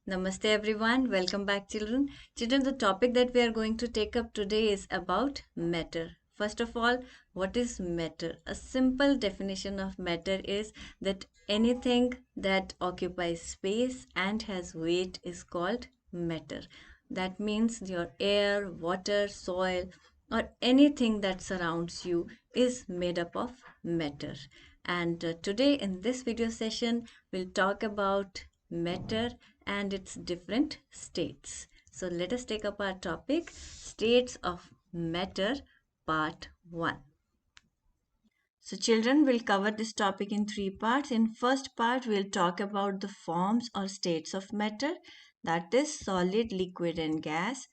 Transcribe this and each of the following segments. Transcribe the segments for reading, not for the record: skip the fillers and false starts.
Namaste everyone. Welcome back children. Children, the topic that we are going to take up today is about matter. First of all, what is matter? A simple definition of matter is that anything that occupies space and has weight is called matter. That means your air, water, soil, or anything that surrounds you is made up of matter. And today in this video session, we'll talk about matter and its different states. So let us take up our topic, states of matter, part 1. So children will cover this topic in three parts. In first part, we'll talk about the forms or states of matter, that is solid, liquid and gas.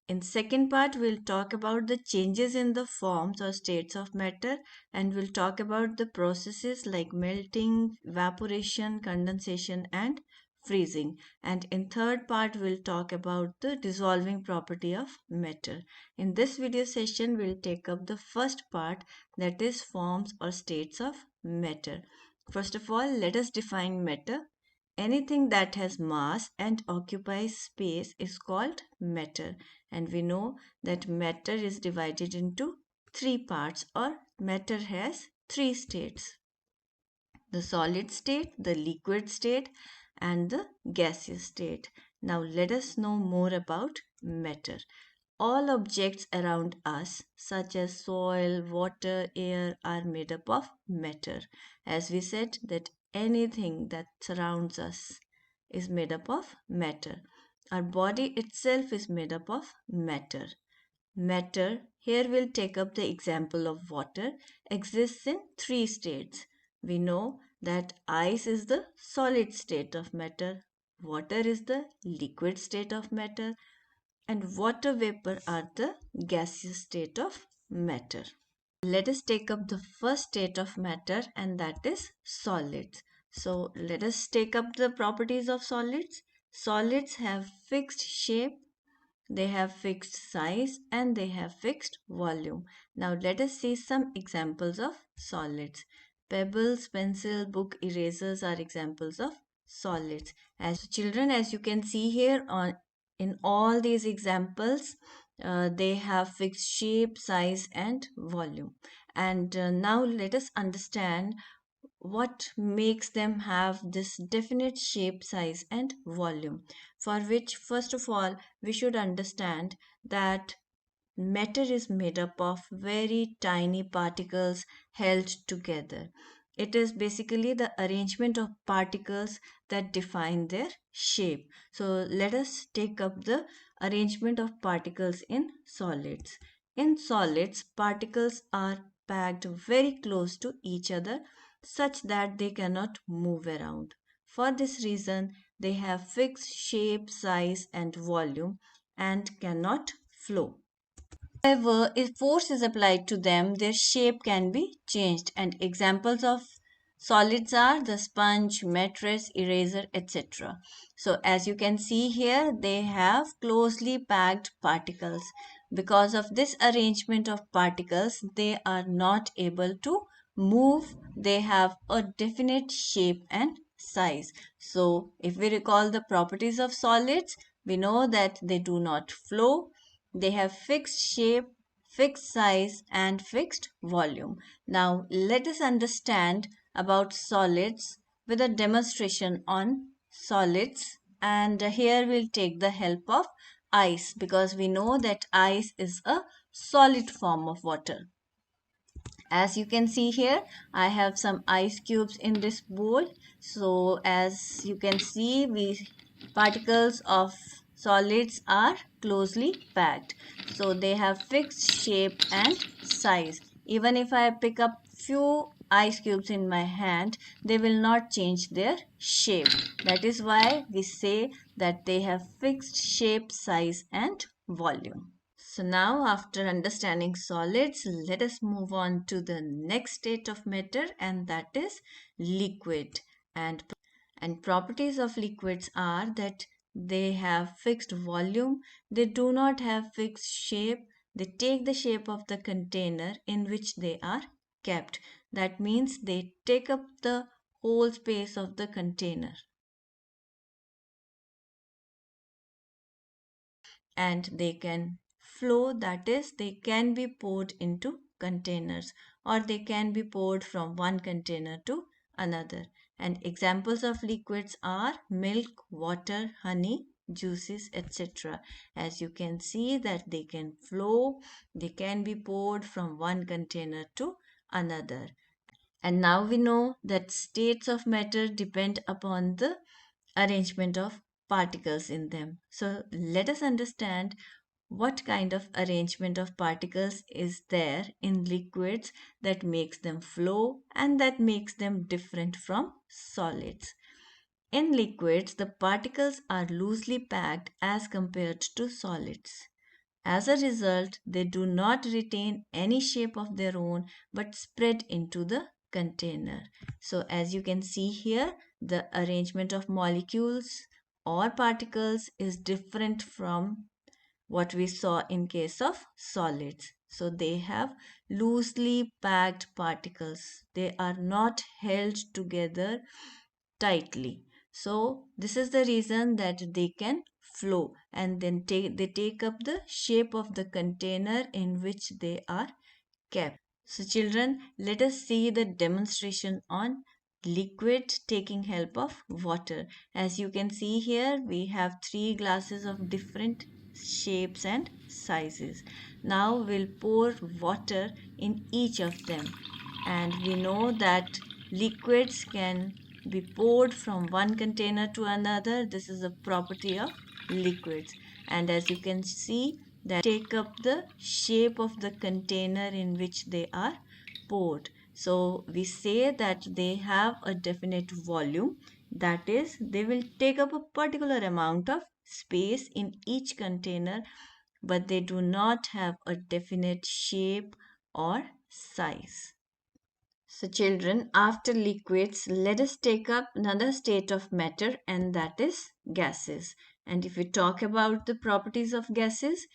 In second part, we'll talk about the changes in the forms or states of matter, and we'll talk about the processes like melting, evaporation, condensation and freezing. And in third part, we'll talk about the dissolving property of matter. In this video session, we'll take up the first part, that is forms or states of matter. First of all, let us define matter. Anything that has mass and occupies space is called matter. And we know that matter is divided into three parts, or matter has three states: the solid state, the liquid state, and the gaseous state. Now let us know more about matter. All objects around us, such as soil, water, air, are made up of matter. As we said, that anything that surrounds us is made up of matter. Our body itself is made up of matter. Matter, here we'll take up the example of water, exists in three states. We know that ice is the solid state of matter, water is the liquid state of matter, and water vapor are the gaseous state of matter. Let us take up the first state of matter, and that is solids. So let us take up the properties of solids. Solids have fixed shape, they have fixed size, and they have fixed volume. Now let us see some examples of solids. Pebbles, pencil, book, erasers are examples of solids. As children, as you can see here on in all these examples, they have fixed shape, size and volume. And now let us understand what makes them have this definite shape, size and volume, for which first of all we should understand that matter is made up of very tiny particles held together. It is basically the arrangement of particles that define their shape. So let us take up the arrangement of particles in solids. In solids, particles are packed very close to each other such that they cannot move around. For this reason, they have fixed shape, size, and volume and cannot flow. However, if force is applied to them, their shape can be changed, and examples of solids are the sponge, mattress, eraser, etc. So, as you can see here, they have closely packed particles. Because of this arrangement of particles, they are not able to move. They have a definite shape and size. So, if we recall the properties of solids, we know that they do not flow, they have fixed shape, fixed size and fixed volume. Now let us understand about solids with a demonstration on solids, and here we'll take the help of ice because we know that ice is a solid form of water. As you can see here, I have some ice cubes in this bowl. So as you can see, we particles of solids are closely packed. So they have fixed shape and size. Even if I pick up few ice cubes in my hand, they will not change their shape. That is why we say that they have fixed shape, size and volume. So now after understanding solids, let us move on to the next state of matter, and that is liquid. And properties of liquids are that they have fixed volume, they do not have fixed shape, they take the shape of the container in which they are kept. That means they take up the whole space of the container. and they can flow, that is, they can be poured into containers or they can be poured from one container to another. And examples of liquids are milk, water, honey, juices, etc. As you can see that they can flow, they can be poured from one container to another. And now we know that states of matter depend upon the arrangement of particles in them. So let us understand what kind of arrangement of particles is there in liquids that makes them flow and that makes them different from solids. In liquids, the particles are loosely packed as compared to solids. As a result, they do not retain any shape of their own but spread into the container. So, as you can see here, the arrangement of molecules or particles is different from what we saw in case of solids. So, they have loosely packed particles, they are not held together tightly. So this is the reason that they can flow and then they take up the shape of the container in which they are kept. So children, let us see the demonstration on liquid taking help of water. As you can see here, we have three glasses of different shapes and sizes. Now we'll pour water in each of them. And we know that liquids can be poured from one container to another. This is a property of liquids. And as you can see, that take up the shape of the container in which they are poured. So we say that they have a definite volume. That is, they will take up a particular amount of space in each container, but they do not have a definite shape or size. So, children, after liquids, let us take up another state of matter, and that is gases. And if we talk about the properties of gases,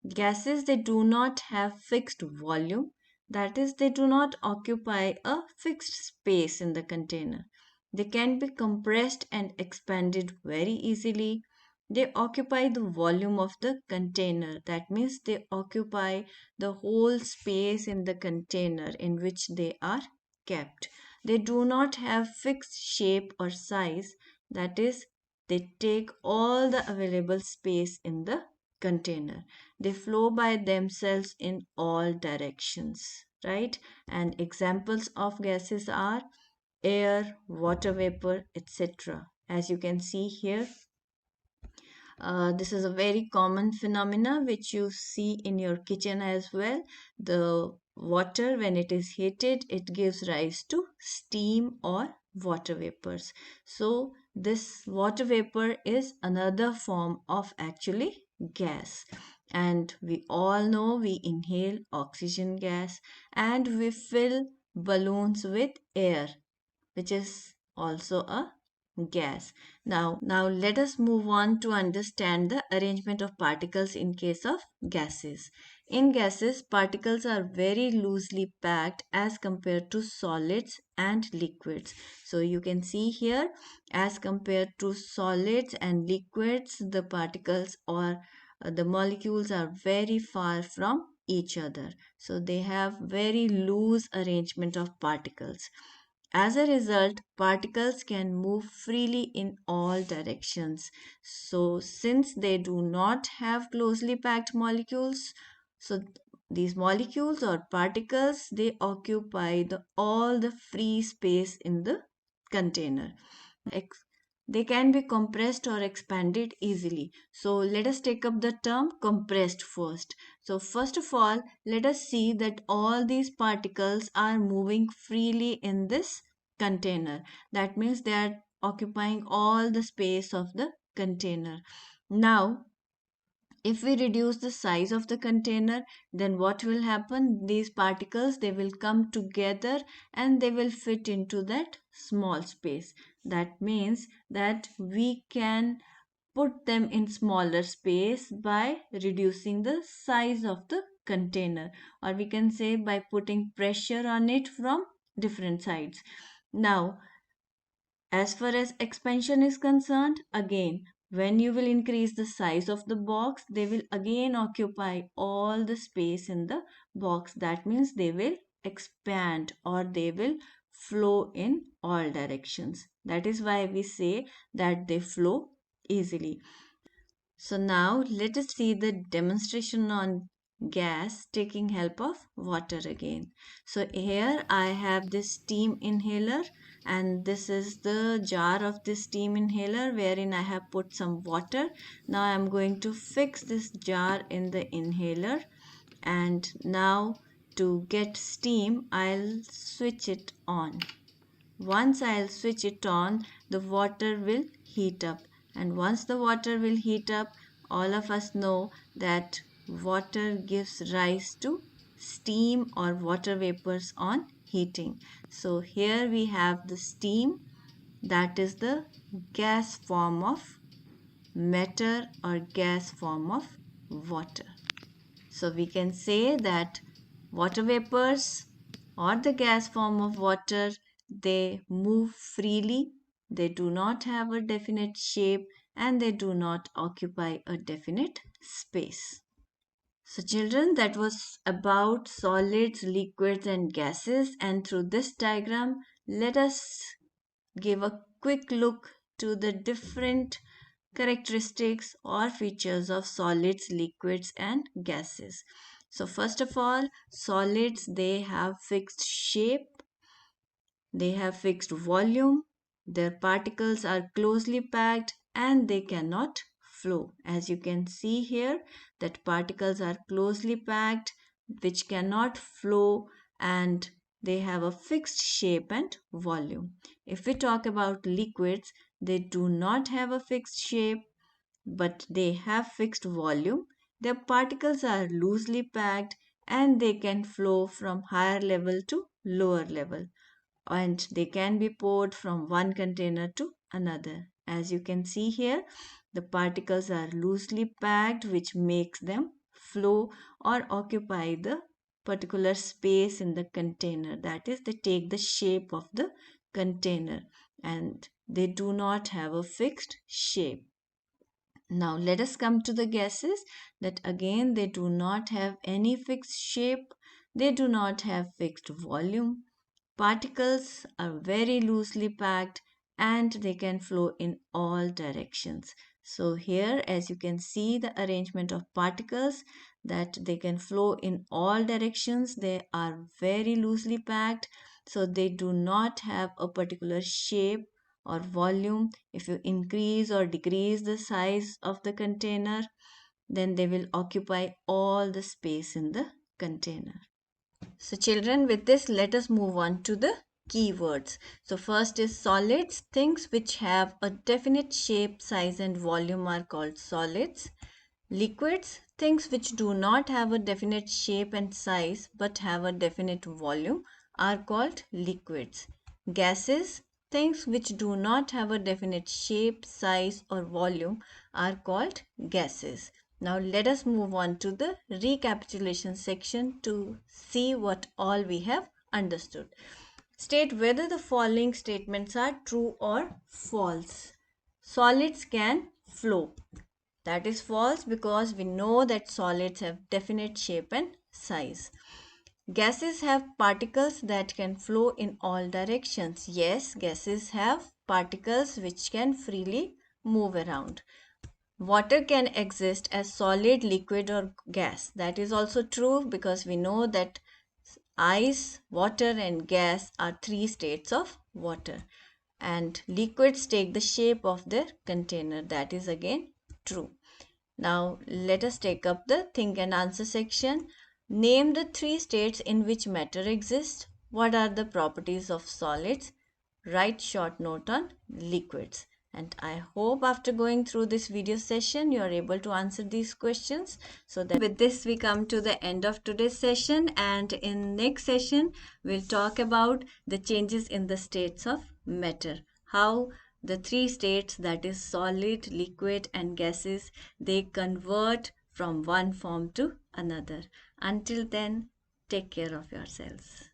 gases they do not have fixed volume, that is, they do not occupy a fixed space in the container. They can be compressed and expanded very easily. They occupy the volume of the container, that means they occupy the whole space in the container in which they are kept. They do not have fixed shape or size, that is, they take all the available space in the container. They flow by themselves in all directions, right? And examples of gases are air, water vapor, etc. As you can see here, this is a very common phenomena which you see in your kitchen as well. The water, when it is heated, it gives rise to steam or water vapors. So this water vapor is another form of actually gas. And we all know we inhale oxygen gas and we fill balloons with air, which is also a gas. Now let us move on to understand the arrangement of particles in case of gases. In gases, particles are very loosely packed as compared to solids and liquids. So you can see here, as compared to solids and liquids, the particles or the molecules are very far from each other. So they have very loose arrangement of particles. As a result, particles can move freely in all directions. So, since they do not have closely packed molecules, so these molecules or particles they occupy all the free space in the container. They can be compressed or expanded easily. So let us take up the term compressed first. So first of all, let us see that all these particles are moving freely in this container. That means they are occupying all the space of the container. Now, if we reduce the size of the container, then what will happen? These particles they will come together and they will fit into that small space. That means that we can put them in smaller space by reducing the size of the container, or we can say by putting pressure on it from different sides. Now, as far as expansion is concerned, again, When you will increase the size of the box, they will again occupy all the space in the box. That means they will expand or they will flow in all directions. That is why we say that they flow easily. So now let us see the demonstration on gas taking help of water again. So here I have this steam inhaler, and this is the jar of this steam inhaler wherein I have put some water. Now I am going to fix this jar in the inhaler, and now to get steam I'll switch it on. Once I'll switch it on, the water will heat up. And once the water will heat up, all of us know that water gives rise to steam or water vapors on heating. So here we have the steam, that is the gas form of matter or gas form of water. So we can say that water vapors or the gas form of water, they move freely, they do not have a definite shape, and they do not occupy a definite space. So children, that was about solids, liquids and gases, and through this diagram, let us give a quick look to the different characteristics or features of solids, liquids and gases. So first of all, solids, they have fixed shape, they have fixed volume, their particles are closely packed and they cannot flow. As you can see here, that particles are closely packed which cannot flow, and they have a fixed shape and volume. If we talk about liquids, they do not have a fixed shape but they have fixed volume. Their particles are loosely packed and they can flow from higher level to lower level, and they can be poured from one container to another. As you can see here, the particles are loosely packed, which makes them flow or occupy the particular space in the container. That is, they take the shape of the container and they do not have a fixed shape. Now let us come to the gases, that again they do not have any fixed shape, they do not have fixed volume. Particles are very loosely packed and they can flow in all directions. So here, as you can see the arrangement of particles, that they can flow in all directions. They are very loosely packed, so they do not have a particular shape or volume. If you increase or decrease the size of the container, then they will occupy all the space in the container. So children, with this, let us move on to the keywords. So first is solids. Things which have a definite shape, size and volume are called solids. Liquids. Things which do not have a definite shape and size but have a definite volume are called liquids. Gases. Things which do not have a definite shape, size or volume are called gases. Now let us move on to the recapitulation section to see what all we have understood. State whether the following statements are true or false. Solids can flow. That is false because we know that solids have definite shape and size. Gases have particles that can flow in all directions. Yes, gases have particles which can freely move around. Water can exist as solid, liquid or gas. That is also true because we know that ice, water and gas are three states of water, and liquids take the shape of their container. That is again true. Now let us take up the think and answer section. Name the three states in which matter exists. What are the properties of solids? Write short note on liquids. And I hope after going through this video session, you are able to answer these questions. So that with this, we come to the end of today's session. And in next session, we'll talk about the changes in the states of matter. How the three states, that is solid, liquid and gases, they convert from one form to another. Until then, take care of yourselves.